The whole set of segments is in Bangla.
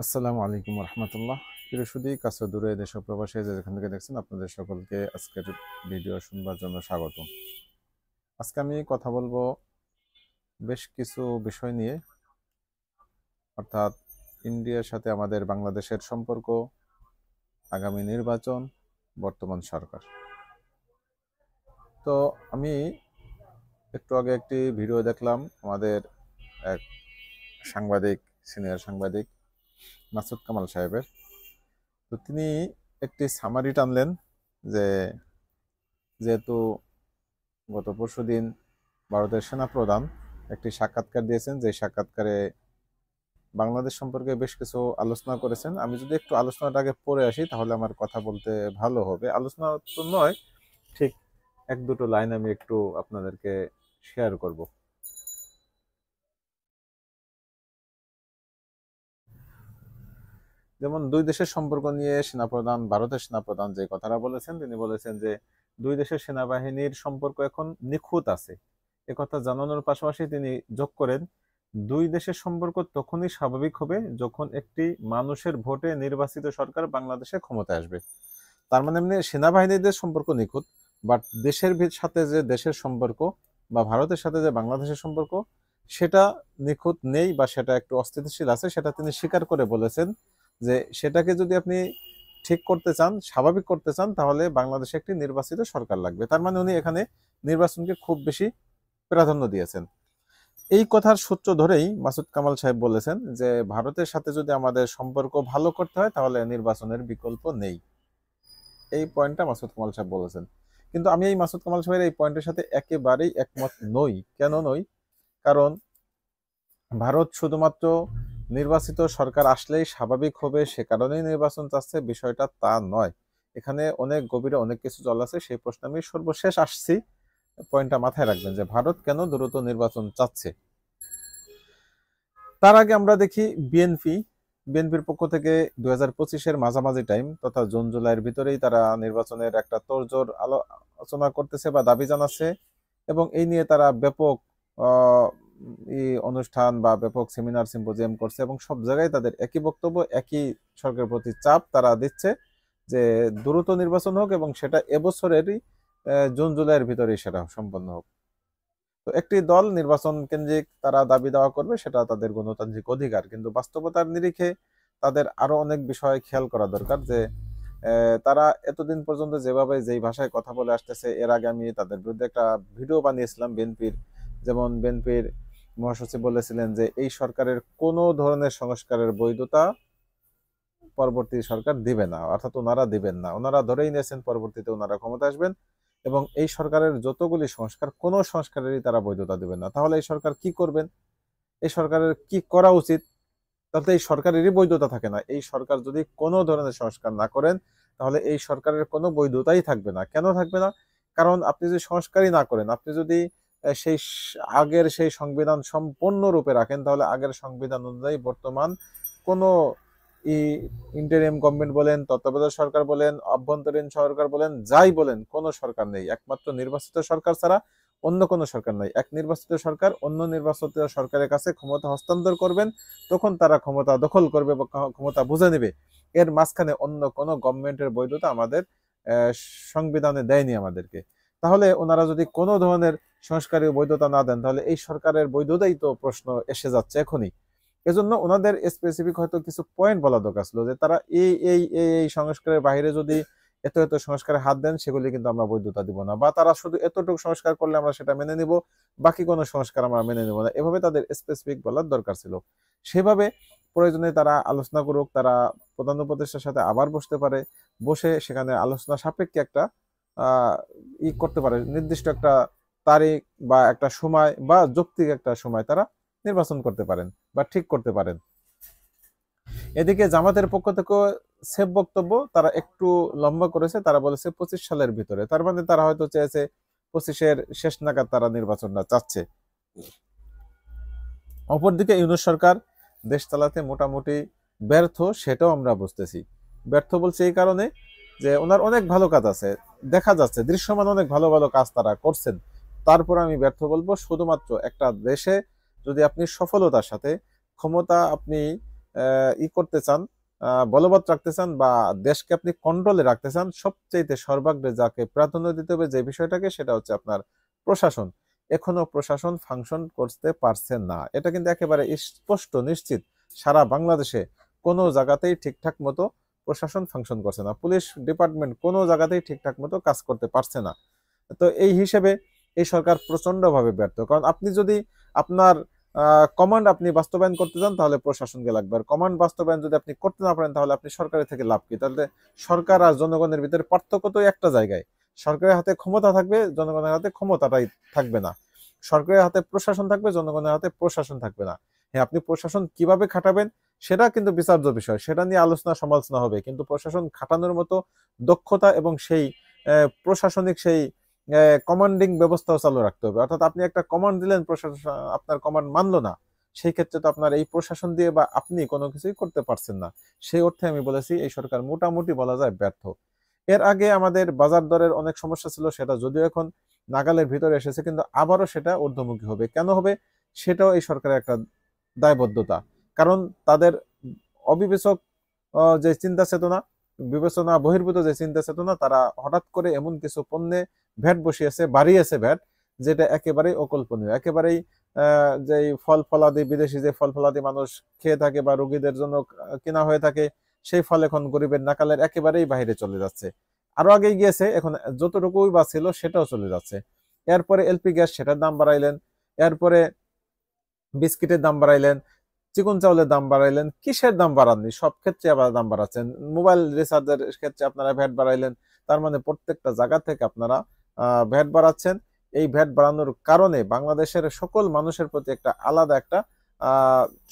আসসালামু আলাইকুম রহমতুল্লাহ। প্রিয় সুধী, কাছে দূরে দেশ ও প্রবাসে যে যেখান থেকে দেখছেন, আপনাদের সকলকে আজকের ভিডিও শুনবার জন্য স্বাগত। আজকে আমি কথা বলবো বেশ কিছু বিষয় নিয়ে, অর্থাৎ ইন্ডিয়ার সাথে আমাদের বাংলাদেশের সম্পর্ক, আগামী নির্বাচন, বর্তমান সরকার। তো আমি একটু আগে একটি ভিডিও দেখলাম আমাদের এক সাংবাদিক, সিনিয়র সাংবাদিক মাসুদ কামাল সাহেবের। তো তিনি একটি সামারি টানলেন যে যেহেতু গত পরশুদিন ভারতের সেনাপ্রধান একটি সাক্ষাৎকার দিয়েছেন, যে সাক্ষাৎকারে বাংলাদেশ সম্পর্কে বেশ কিছু আলোচনা করেছেন। আমি যদি একটু আলোচনাটা আগে পড়ে আসি তাহলে আমার কথা বলতে ভালো হবে। আলোচনা তো নয়, ঠিক এক দুটো লাইন আমি একটু আপনাদেরকে শেয়ার করব। যেমন দুই দেশের সম্পর্ক নিয়ে সেনাপ্রধান, ভারতের সেনাপ্রধান যে কথাটা বলেছেন, তিনি বলেছেন যে দুই দেশের সেনাবাহিনীর সম্পর্ক এখন নিখুঁত আছে। একথা জানানোর পাশাপাশি তিনি যোগ করেন, দুই দেশের সম্পর্ক তখনই স্বাভাবিক হবে যখন একটি মানুষের ভোটে নির্বাচিত সরকার বাংলাদেশে ক্ষমতায় আসবে। তার মানে এমনি সেনাবাহিনীদের সম্পর্ক নিখুঁত, বাট দেশের সাথে যে দেশের সম্পর্ক বা ভারতের সাথে যে বাংলাদেশের সম্পর্ক, সেটা নিখুঁত নেই বা সেটা একটু অস্থিতিশীল আছে। সেটা তিনি স্বীকার করে বলেছেন যে সেটাকে যদি আপনি ঠিক করতে চান, স্বাভাবিক করতে চান, তাহলে বাংলাদেশে একটি নির্বাচিত সরকার লাগবে। তার মানে উনি এখানে নির্বাচনকে খুব বেশি প্রাধান্য দিয়েছেন। এই কথার সূত্র ধরেই মাসুদ কামাল সাহেব বলেছেন যে ভারতের সাথে যদি আমাদের সম্পর্ক ভালো করতে হয় তাহলে নির্বাচনের বিকল্প নেই। এই পয়েন্টটা মাসুদ কামাল সাহেব বলেছেন। কিন্তু আমি এই মাসুদ কামাল সাহেবের এই পয়েন্টের সাথে একেবারেই একমত নই। কেন নই? কারণ ভারত শুধুমাত্র নির্বাচিত সরকার আসলেই স্বাভাবিক হবে সে কারণেই নির্বাচন চাচ্ছে, বিষয়টা তা নয়। এখানে অনেক গভীরে অনেক কিছু জল আছে। সেই প্রশ্নে আমি সর্বশেষ আসছি। পয়েন্টটা মাথায় রাখবেন যে ভারত কেন দ্রুত নির্বাচন চাচ্ছে। তার আগে আমরা দেখি বিএনপির পক্ষ থেকে 2025-এর মাঝামাঝি টাইম তথা জুন জুলাইয়ের ভিতরেই তারা নির্বাচনের একটা তোড়জোড় আলোচনা করতেছে বা দাবি জানাচ্ছে, এবং এই নিয়ে তারা ব্যাপক অনুষ্ঠান বা ব্যাপক সেমিনার সিম্পোজিয়াম করছে, এবং সব জায়গায় তাদের একই বক্তব্য, একই সরকারের প্রতি চাপ তারা দিচ্ছে যে দ্রুত নির্বাচন হোক এবং সেটা এবছরেরই জুন জুলাইয়ের ভিতরেই সেটা সম্পন্ন হোক। তো একটি দল নির্বাচন কেন্দ্রিক তারা দাবি দেওয়া করবে, সেটা তাদের গণতান্ত্রিক অধিকার, কিন্তু বাস্তবতার নিরিখে তাদের আরো অনেক বিষয় খেয়াল করা দরকার। যে তারা এতদিন পর্যন্ত যেভাবে যেই ভাষায় কথা বলে আসতেছে, এর আগে আমি তাদের বিরুদ্ধে একটা ভিডিও বানিয়েছিলাম বিএনপির। যেমন বিএনপির মহাসচিব বলেছিলেন যে এই সরকারের কোনো ধরনের সংস্কারের বৈধতা পরবর্তী সরকার দিবে না, অর্থাৎ ওনারা দিবেন না। ওনারা ধরেই নিয়েছেন পরবর্তীতে ওনারা ক্ষমতা আসবেন এবং এই সরকারের যতগুলি সংস্কার, কোনো সংস্কারেরই তারা বৈধতা দিবেন না। তাহলে এই সরকার কি করবেন? এই সরকারের কি করা উচিত? তাতে এই সরকারেরই বৈধতা থাকে না। এই সরকার যদি কোনো ধরনের সংস্কার না করেন তাহলে এই সরকারের কোনো বৈধতাই থাকবে না। কেন থাকবে না? কারণ আপনি যদি সংস্কারই না করেন, আপনি যদি সেই আগের সেই সংবিধান সম্পূর্ণরূপে রাখেন, তাহলে আগের সংবিধান অনুযায়ী বর্তমান কোনো ইন্টারিম গভর্নমেন্ট বলেন, তত্ত্বাবধায়ক সরকার বলেন, অভ্যন্তরীণ সরকার বলেন, যাই বলেন, কোনো সরকার নেই। একমাত্র নির্বাচিত সরকার ছাড়া অন্য কোনো সরকার নাই। এক নির্বাচিত সরকার অন্য নির্বাচিত সরকারের কাছে ক্ষমতা হস্তান্তর করবেন, তখন তারা ক্ষমতা দখল করবে বা ক্ষমতা বুঝে নেবে। এর মাঝখানে অন্য কোনো গভর্নমেন্টের বৈধতা আমাদের সংবিধানে দেয়নি আমাদেরকে। তাহলে ওনারা যদি কোনো ধরনের সংস্কারের বৈধতা না দেন, তাহলে এই সরকারের বৈধতাই তো প্রশ্ন এসে যাচ্ছে এখনই। এজন্য ওনাদের স্পেসিফিক হয়তো কিছু পয়েন্ট বলা দরকার ছিল, যে তারা এই সংস্কারের বাইরে যদি এত এত সংস্কারে হাত দেন, সেগুলি কিন্তু আমরা বৈধতা দিব না, বা তারা শুধু এতটুকু সংস্কার করলে আমরা সেটা মেনে নিব, বাকি কোনো সংস্কার আমরা মেনে নিব না। এভাবে তাদের স্পেসিফিক বলার দরকার ছিল। সেভাবে প্রয়োজনে তারা আলোচনা করুক, তারা প্রধান উপদেষ্টার সাথে আবার বসতে পারে, বসে সেখানে আলোচনা সাপেক্ষে একটা আহ করতে পারে, নির্দিষ্ট একটা তারিখ বা একটা সময় বা যৌক্তিক একটা সময় তারা নির্বাচন করতে পারেন বা ঠিক করতে পারেন। এদিকে জামাতের পক্ষ থেকে সেফ বক্তব্য তারা একটু লম্বা করেছে, তারা বলেছে 25 সালের ভিতরে। তার মানে তারা হয়তো চেয়েছে 25-এর শেষ নাগাদ তারা নির্বাচনটা চাচ্ছে। অপরদিকে ইউনূস সরকার দেশ চালাতে মোটামুটি ব্যর্থ, সেটাও আমরা বুঝতেছি। ব্যর্থ বলছে এই কারণে যে ওনার অনেক ভালো কাজ আছে, দেখা যাচ্ছে দৃশ্যমান অনেক ভালো ভালো কাজ তারা করছেন। তারপর আমি ব্যর্থ বলবো শুধুমাত্র একটা দেশে যদি আপনি সফলতার সাথে ক্ষমতা আপনি ই করতে চান, বলবৎ রাখতে চান বা দেশকে আপনি কন্ট্রোলে রাখতে চান, সবচেয়ে সর্বাগ্রে যাকে প্রাধান্য দিতে হবে যে বিষয়টাকে, সেটা হচ্ছে আপনার প্রশাসন। এখনো প্রশাসন ফাংশন করতে পারছে না, এটা কিন্তু একেবারে স্পষ্ট নিশ্চিত। সারা বাংলাদেশে কোনো জায়গাতেই ঠিকঠাক মতো প্রশাসন ফাংশন করছে না, পুলিশ ডিপার্টমেন্ট কোনো জায়গাতেই ঠিকঠাক মতো কাজ করতে পারছে না। তো এই হিসেবে এই সরকার প্রচন্ডভাবে ব্যর্থ। কারণ আপনি যদি আপনার কমান্ড আপনি বাস্তবায়ন করতে চান তাহলে প্রশাসনকে লাগবে, আর কমান্ড বাস্তবায়ন যদি আপনি করতে না পারেন তাহলে আপনি সরকারের থেকে লাভ কি? তাহলে সরকার আর জনগণের ভিতরে পার্থক্য তো একটা জায়গায়, সরকারের হাতে ক্ষমতা থাকবে, জনগণের হাতে ক্ষমতাটাই থাকবে না। সরকারের হাতে প্রশাসন থাকবে, জনগণের হাতে প্রশাসন থাকবে না। হ্যাঁ, আপনি প্রশাসন কিভাবে খাটাবেন সেটা কিন্তু বিচার্য বিষয়, সেটা নিয়ে আলোচনা সমালোচনা হবে, কিন্তু প্রশাসন খাটানোর মতো দক্ষতা এবং সেই প্রশাসনিক সেই কমান্ডিং ব্যবস্থাও চালু রাখতে হবে। অর্থাৎ আপনি একটা কমান্ড দিলেন, প্রশাসন আপনার কমান্ড মানলো না, সেই ক্ষেত্রে তো আপনার এই প্রশাসন দিয়ে বা আপনি কোনো কিছুই করতে পারছেন না। সেই অর্থে আমি বলেছি এই সরকার মোটামুটি বলা যায় ব্যর্থ। এর আগে আমাদের বাজার দরের অনেক সমস্যা ছিল, সেটা যদিও এখন নাগালের ভিতরে এসেছে, কিন্তু আবারও সেটা ঊর্ধ্বমুখী হবে। কেন হবে? সেটাও এই সরকারের একটা দায়বদ্ধতা। কারণ তাদের অবিবেচক যে চিন্তা চেতনা, বিবেচনা বহির্ভূত যে চিন্তা চেতনা, তারা হঠাৎ করে এমন কিছু পণ্যে ভ্যাট বসিয়েছে, বাড়িয়েছে ভ্যাট, যেটা একেবারেই অকল্পনীয়, একেবারেই যে ফল ফলাদি, বিদেশি যে ফল ফলাদি মানুষ খেয়ে থাকে বা রোগীদের জন্য কেনা হয়ে থাকে, সেই ফল এখন গরিবের নাকালের একেবারেই বাইরে চলে যাচ্ছে। আরো আগে গিয়েছে, এখন যতটুকুই বা ছিল সেটাও চলে যাচ্ছে। এরপরে এলপি গ্যাস, সেটার দাম বাড়াইলেন। এরপরে বিস্কিটের দাম বাড়াইলেন, চিকন চাউলের দাম বাড়াইলেন, কিসের দাম বাড়াননি? সব ক্ষেত্রে আবার দাম বাড়াচ্ছেন। মোবাইল রিচার্জের ক্ষেত্রে আপনারা ভ্যাট বাড়াইলেন। তার মানে প্রত্যেকটা জায়গা থেকে আপনারা ভ্যাট বাড়াচ্ছেন। এই ভ্যাট বাড়ানোর কারণে বাংলাদেশের সকল মানুষের প্রতি একটা আলাদা একটা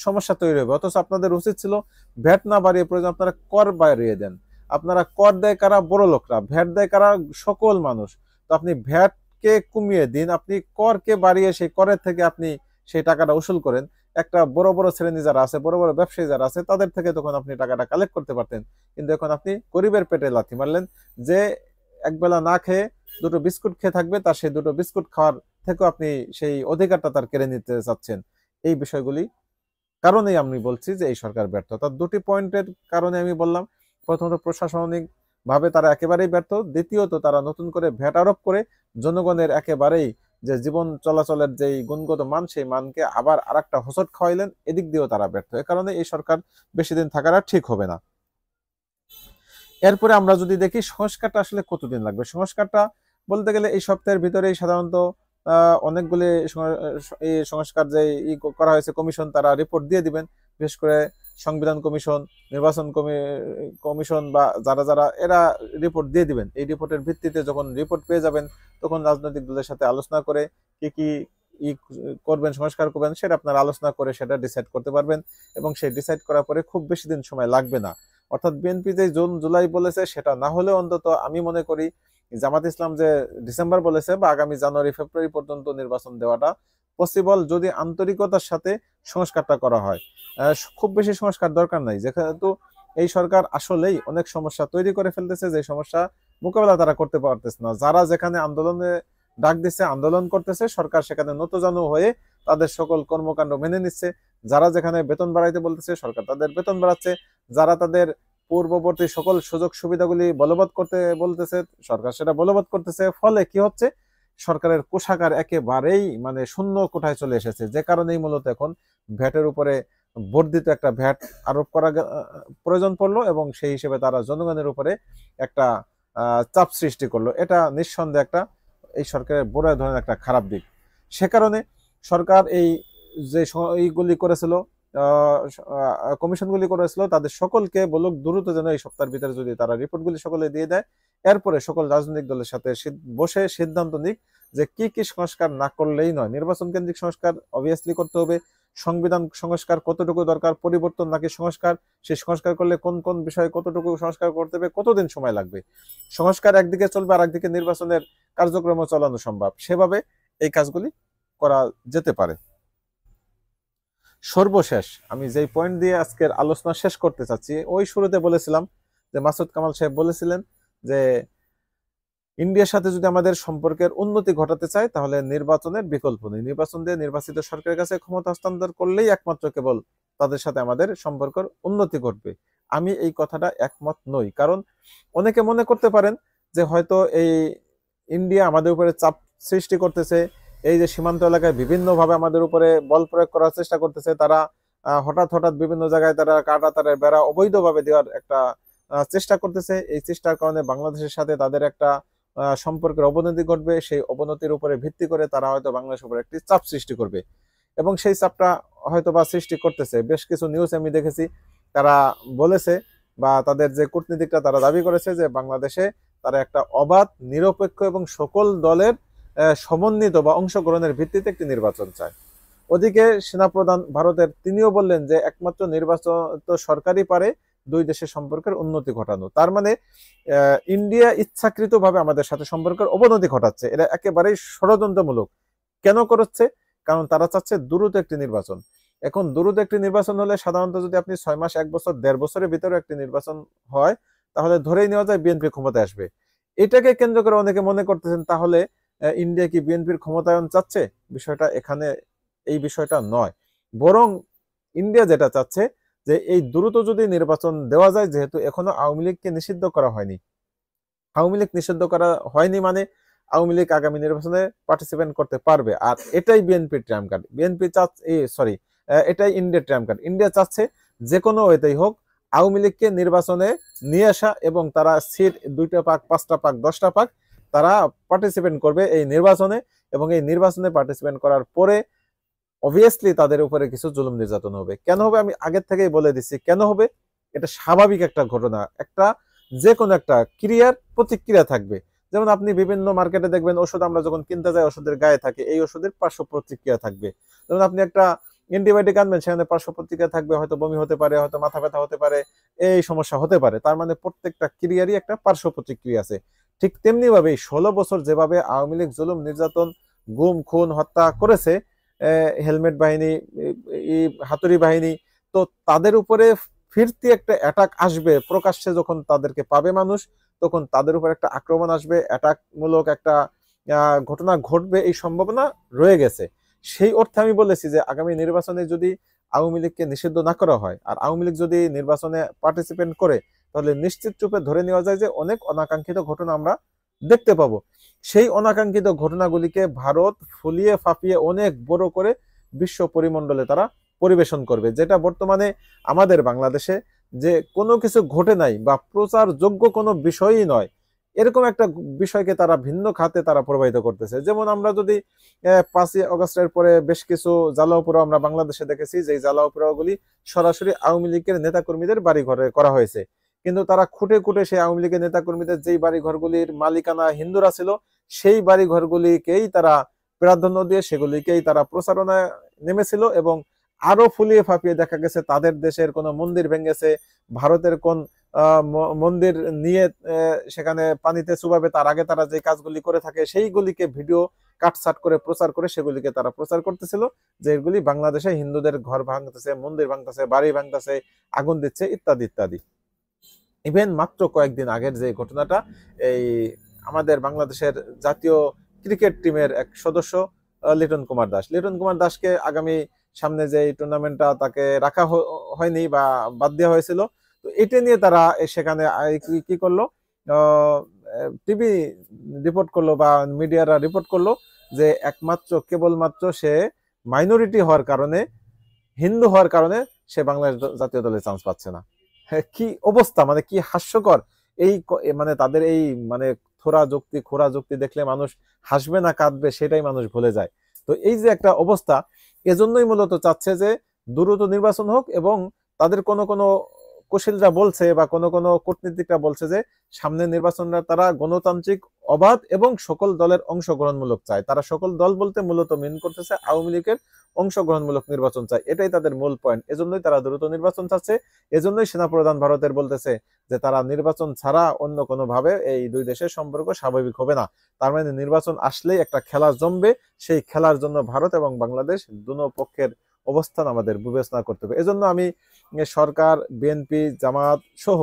সমস্যা তৈরি হবে। অথচ আপনাদের উচিত ছিল ভ্যাট না বাড়িয়ে প্রয়োজন আপনারা কর বাড়িয়ে দেন। আপনারা কর দেয় কারা? বড় লোকরা। ভ্যাট দেয় কারা? সকল মানুষ। তো আপনি ভ্যাটকে কমিয়ে দিন, আপনি করকে বাড়িয়ে সেই করের থেকে আপনি সেই টাকাটা উসুল করেন। একটা বড় বড় শ্রেণী যারা আছে, বড় বড় ব্যবসায়ী যারা আছে, তাদের থেকে তখন আপনি টাকাটা কালেক্ট করতে পারতেন। কিন্তু এখন আপনি গরিবের পেটে লাথি মারলেন। যে একবেলা না খেয়ে দুটো বিস্কুট খেয়ে থাকবে, তার সেই দুটো বিস্কুট খাওয়ার থেকেও আপনি সেই অধিকারটা তার কেড়ে নিতে চাচ্ছেন। এই বিষয়গুলি কারণেই আমি বলছি যে এই সরকার ব্যর্থ। তার দুটি পয়েন্টের কারণে আমি বললাম। প্রথমত প্রশাসনিক ভাবে তারা একেবারেই ব্যর্থ, দ্বিতীয়ত তারা নতুন করে ভ্যাট আরোপ করে জনগণের একেবারেই যে জীবন চলাচলের যে গুণগত মান, সেই মানকে আবার আরেকটা হোঁচট খাওয়াইলেন, এদিক দিয়েও তারা ব্যর্থ। এ কারণে এই সরকার বেশি দিন থাকার আর ঠিক হবে না। এরপরে আমরা যদি দেখি সংস্কারটা আসলে কতদিন লাগবে, সংস্কারটা বলতে গেলে এই সপ্তাহের ভিতরেই সাধারণত অনেকগুলি এই সংস্কার যে করা হয়েছে কমিশন, তারা রিপোর্ট দিয়ে দিবেন। বিশেষ করে সংবিধান কমিশন, নির্বাচন কমিশন বা যারা যারা এরা রিপোর্ট দিয়ে দিবেন। এই রিপোর্টের ভিত্তিতে যখন রিপোর্ট পেয়ে যাবেন, তখন রাজনৈতিক দলের সাথে আলোচনা করে কি কি ই করবেন, সংস্কার করবেন, সেটা আপনারা আলোচনা করে সেটা ডিসাইড করতে পারবেন। এবং সেই ডিসাইড করার পরে খুব বেশি দিন সময় লাগবে না। অর্থাৎ বিএনপি যে জুন জুলাই বলেছে, সেটা না হলেও অন্তত আমি মনে করি জামাত ইসলাম যে ডিসেম্বর বলেছে বা আগামী জানুয়ারি ফেব্রুয়ারি পর্যন্ত নির্বাচন দেওয়াটা পসিবল, যদি আন্তরিকতার সাথে সংস্কারটা করা হয়। খুব বেশি সংস্কার দরকার নাই, যেহেতু এই সরকার আসলেই অনেক সমস্যা তৈরি করে ফেলতেছে, যে সমস্যা মোকাবেলা তারা করতে পারতেছে না। যারা যেখানে আন্দোলনে ডাক দিচ্ছে, আন্দোলন করতেছে, সরকার সেখানে নতজানু হয়ে তাদের সকল কর্মকাণ্ড মেনে নিচ্ছে। যারা যেখানে বেতন বাড়াইতে বলতেছে, সরকার তাদের বেতন বাড়াচ্ছে। যারা তাদের পূর্ববর্তী সকল সুযোগ সুবিধাগুলি বলবৎ করতে বলতেছে, সরকার সেটা বলবৎ করতেছে। ফলে কি হচ্ছে? সরকারের কোষাগার একেবারেই মানে শূন্য কোঠায় চলে এসেছে, যে কারণেই মূলত এখন ভ্যাটের উপরে বর্ধিত একটা ভ্যাট আরোপ করা প্রয়োজন পড়লো, এবং সেই হিসেবে তারা জনগণের উপরে একটা চাপ সৃষ্টি করলো। এটা নিঃসন্দেহে একটা এই সরকারের বড় ধরনের একটা খারাপ দিক। সে কারণে সরকার এই যে এইগুলি করেছিল, কমিশনগুলি করেছিল, তাদের সকলকে বলুক দ্রুত যেন এই সপ্তাহের ভিতরে যদি তারা রিপোর্টগুলি সকলে দিয়ে দেয়, এরপরে সকল রাজনৈতিক দলের সাথে বসে সিদ্ধান্ত নিক যে কি কি সংস্কার না করলেই নয়। নির্বাচন কেন্দ্রিক সংস্কার অবভিয়াসলি করতে হবে। সংবিধান সংস্কার কতটুকু দরকার, পরিবর্তন নাকি সংস্কার, সেই সংস্কার করলে কোন কোন বিষয়ে কতটুকু সংস্কার করতে হবে, কতদিন সময় লাগবে। সংস্কার একদিকে চলবে আর একদিকে নির্বাচনের কার্যক্রম চালানো সম্ভব, সেভাবে এই কাজগুলি করা যেতে পারে। সর্বশেষ আমি যেই পয়েন্ট দিয়ে আজকের আলোচনা শেষ করতে চাচ্ছি, ওই শুরুতে বলেছিলাম যে মাসুদ কামাল সাহেব বলেছিলেন যে ইন্ডিয়ার সাথে যদি আমাদের সম্পর্কের উন্নতি ঘটাতে চাই, তাহলে নির্বাচনের বিকল্প নেই। নির্বাচন দিয়ে নির্বাচিত সরকারের কাছে ক্ষমতা হস্তান্তর করলেই একমাত্র কেবল তাদের সাথে আমাদের সম্পর্কের উন্নতি ঘটবে। আমি এই কথাটা একমত নই। কারণ অনেকে মনে করতে পারেন যে হয়তো এই ইন্ডিয়া আমাদের উপরে চাপ সৃষ্টি করতেছে, এই যে সীমান্ত এলাকায় বিভিন্নভাবে আমাদের উপরে বল প্রয়োগ করার চেষ্টা করতেছে, তারা হঠাৎ হঠাৎ বিভিন্ন জায়গায় তারা কাঁটা তারের বেড়া অবৈধভাবে দেওয়ার একটা চেষ্টা করতেছে। এই চেষ্টার কারণে বাংলাদেশের সাথে তাদের একটা সম্পর্কের অবনতি ঘটবে। সেই অবনতির উপরে ভিত্তি করে তারা হয়তো বাংলাদেশের উপরে একটি চাপ সৃষ্টি করবে, এবং সেই চাপটা হয়তো বা সৃষ্টি করতেছে। বেশ কিছু নিউজ আমি দেখেছি, তারা বলেছে বা তাদের যে কূটনীতিকরা তারা দাবি করেছে যে বাংলাদেশে তারা একটা অবাধ, নিরপেক্ষ এবং সকল দলের সমন্বিত বা অংশগ্রহণের ভিত্তিতে একটি নির্বাচন চায়। ওদিকে সেনাপ্রধান ভারতের তিনিও বললেন যে একমাত্র নির্বাচন তো সরকারই পারে দুই দেশের সম্পর্কের উন্নতি ঘটানো। তার মানে ইন্ডিয়া ইচ্ছাকৃতভাবে আমাদের সাথে সম্পর্কের অবনতি ঘটাচ্ছে। এটা একেবারেই ষড়যন্ত্রমূলক। কেন করছে? কারণ তারা চাচ্ছে দ্রুত একটি নির্বাচন। এখন দ্রুত একটি নির্বাচন হলে সাধারণত যদি আপনি 6 মাস, 1 বছর, 1.5 বছরের ভিতরে একটি নির্বাচন হয়, তাহলে ধরেই নেওয়া যায় বিএনপি ক্ষমতায় আসবে। এটাকে কেন্দ্র করে অনেকে মনে করতেছেন তাহলে ইন্ডিয়া কি বিএনপির ক্ষমতায়ন চাচ্ছে? বিষয়টা এখানে এই বিষয়টা নয়, বরং ইন্ডিয়া যেটা চাচ্ছে যে এই দ্রুত যদি নির্বাচন দেওয়া যায়, যেহেতু এখনো আওয়ামী লীগকে নিষিদ্ধ করা হয়নি। আওয়ামী লীগ নিষিদ্ধ করা হয়নি মানে আওয়ামী লীগ আগামী নির্বাচনে পার্টিসিপেট করতে পারবে। আর এটাই বিএনপির ট্রাম্প কার্ড। বিএনপি চাচ্ছে, সরি, এটাই ইন্ডিয়ার ট্রাম্প কার্ড। ইন্ডিয়া চাচ্ছে যে কোনো ওয়েতেই হোক আওয়ামী লীগকে নির্বাচনে নিয়ে আসা, এবং তারা সিট 2টা পাক, 5টা পাক, 10টা পাক, তারা পার্টিসিপেট করবে এই নির্বাচনে। এবং এই নির্বাচনে পার্টিসিপেট করার পরে অবভিয়াসলি তাদের উপরে কিছু জুলুম নির্যাতন হবে। কেন হবে? আমি আগের থেকেই বলে দিচ্ছি কেন হবে। এটা স্বাভাবিক একটা ঘটনা। একটা যে কোনো একটা ক্রিয়ার প্রতিক্রিয়া থাকবে। যেমন আপনি বিভিন্ন মার্কেটে দেখবেন ওষুধ আমরা যখন কিনতে যাই, ওষুধের গায়ে থাকে এই ওষুধের পার্শ্ব প্রতিক্রিয়া থাকবে। যেমন আপনি একটা অ্যান্টিবায়োটিক আনবেন, সেখানে পার্শ্ব প্রতিক্রিয়া থাকবে, হয়তো বমি হতে পারে, হয়তো মাথা ব্যথা হতে পারে, এই সমস্যা হতে পারে। তার মানে প্রত্যেকটা ক্রিয়ারই একটা পার্শ্ব প্রতিক্রিয়া আছে। ঠিক তেমনি ভাবে 16 বছর যেভাবে আওয়ামী লীগ জুলুম নির্যাতন, গুম খুন হত্যা করেছে, হেলমেট বাহিনী, হাতুড়ি বাহিনী, তো তাদের উপরে ফিরতি একটা অ্যাটাক আসবে। প্রকাশ্যে যখন তাদেরকে পাবে মানুষ, তখন তাদের উপর একটা আক্রমণ আসবে, অ্যাটাকমূলক একটা ঘটনা ঘটবে, এই সম্ভাবনা রয়ে গেছে। সেই অর্থে আমি বলেছি যে আগামী নির্বাচনে যদি আওয়ামী লীগকে নিষিদ্ধ না করা হয়, আর আওয়ামী লীগ যদি নির্বাচনে পার্টিসিপেট করে, তাহলে নিশ্চিত রূপে ধরে নেওয়া যায় যে অনেক অনাকাঙ্ক্ষিত ঘটনা আমরা দেখতে পাবো। সেই অনাকাঙ্ক্ষিত ঘটনাগুলিকে ভারত ফুলিয়ে ফাঁপিয়ে অনেক বড় করে বিশ্ব পরিমণ্ডলে তারা পরিবেশন করবে, যেটা বর্তমানে আমাদের বাংলাদেশে যে কোনো কিছু ঘটে নাই বা প্রচারযোগ্য কোনো বিষয়ই নয়, এরকম একটা বিষয়কে তারা ভিন্ন খাতে তারা প্রবাহিত করতেছে। যেমন আমরা যদি 5ই আগস্টের পরে বেশ কিছু জ্বালাও পোড়াও আমরা বাংলাদেশে দেখেছি, যে জ্বালাও পোড়াওগুলি সরাসরি আওয়ামী লীগের নেতাকর্মীদের বাড়ি ঘরে করা হয়েছে। কিন্তু তারা খুঁটে খুঁটে সেই আওয়ামী লীগের নেতাকর্মীদের যেই বাড়ি ঘরগুলির মালিকানা হিন্দুরা ছিল, সেই বাড়ি ঘরগুলিকেই তারা প্রাধান্য দিয়ে সেগুলিকেই তারা প্রচারণায় নেমেছিল, এবং আরো ফুলিয়ে ফাঁপিয়ে দেখা গেছে তাদের দেশের কোন মন্দির ভেঙেছে, ভারতের কোন মন্দির নিয়ে সেখানে পানিতে চুবাবে, তার আগে তারা যে কাজগুলি করে থাকে সেইগুলিকে ভিডিও কাটছাট করে প্রচার করে সেগুলিকে তারা প্রচার করতেছিল, যে এগুলি বাংলাদেশে হিন্দুদের ঘর ভাঙতেছে, মন্দির ভাঙতেছে, বাড়ি ভাঙতেছে, আগুন দিচ্ছে, ইত্যাদি ইত্যাদি। ইভেন মাত্র কয়েকদিন আগের যে ঘটনাটা, এই আমাদের বাংলাদেশের জাতীয় ক্রিকেট টিমের এক সদস্য লিটন কুমার দাস, লিটন কুমার দাসকে আগামী সামনে যে টুর্নামেন্টটা তাকে রাখা হয়নি বা বাদ দেওয়া হয়েছিল, তো এটা নিয়ে তারা সেখানে কি করলো, টিভি রিপোর্ট করলো বা মিডিয়ারা রিপোর্ট করলো যে একমাত্র কেবলমাত্র সে মাইনরিটি হওয়ার কারণে, হিন্দু হওয়ার কারণে সে বাংলাদেশ জাতীয় দলে চান্স পাচ্ছে না। কি অবস্থা, মানে কি হাস্যকর। এই মানে তাদের এই মানে খোরা যুক্তি দেখলে মানুষ হাসবে না কাঁদবে সেটাই মানুষ ভুলে যায়। তো এই যে একটা অবস্থা, এজন্যই মূলত চাচ্ছে যে দ্রুত নির্বাচন হোক, এবং তাদের কোনো কোনো কুশীলরা বলছে বা কোনো কোনো কূটনীতিকরা বলছে যে সামনের নির্বাচনটা তারা গণতান্ত্রিক, অবাধ এবং সকল দলের অংশগ্রহণমূলক চায়। তারা সকল দল বলতে মূলত মিন করতেছে আওয়ামী লীগের অংশগ্রহণমূলক নির্বাচন চায়, এটাই তাদের মূল পয়েন্ট। এজন্যই তারা দ্রুত নির্বাচন চাচ্ছে। এজন্যই সেনাপ্রধান ভারতের বলতেছে যে তারা নির্বাচন ছাড়া অন্য কোনো ভাবে এই দুই দেশের সম্পর্ক স্বাভাবিক হবে না। তার মানে নির্বাচন আসলেই একটা খেলা জমবে। সেই খেলার জন্য ভারত এবং বাংলাদেশ দুনো পক্ষের অবস্থান আমাদের বিবেচনা করতে হবে। এজন্য আমি সরকার, বিএনপি, জামাত সহ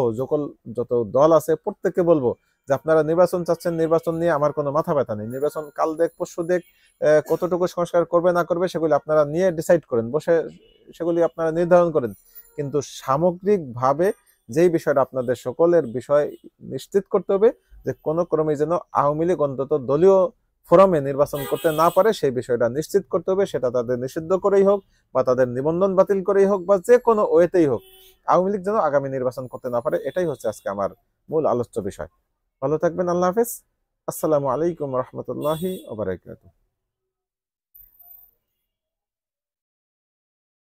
যত দল আছে প্রত্যেককে বলবো যে আপনারা নির্বাচন চাচ্ছেন, নির্বাচন নিয়ে আমার কোনো মাথা ব্যথা নেই, নির্বাচন কাল দেখ পরশু দেখ, কতটুকু সংস্কার করবে না করবে সেগুলি আপনারা নিয়ে ডিসাইড করেন, বসে সেগুলি আপনারা নির্ধারণ করেন। কিন্তু সামগ্রিকভাবে যেই বিষয়টা আপনাদের সকলের বিষয় নিশ্চিত করতে হবে যে কোনো ক্রমে যেন আওয়ামী লীগ অন্তত দলীয় ফোরামে নির্বাচন করতে না পারে, সেই বিষয়টা নিশ্চিত করতে হবে। সেটা তাদের নিষিদ্ধ করেই হোক বা তাদের নিবন্ধন বাতিল করেই হোক বা যে কোনো ওয়েতেই হোক, আওয়ামী লীগ যেন আগামী নির্বাচন করতে না পারে, এটাই হচ্ছে আজকে আমার মূল আলোচ্য বিষয়। ভালো থাকবেন, আল্লাহ হাফেজ। আসসালামু আলাইকুম রহমতুল্লাহি ওয়া বারাকাতুহু।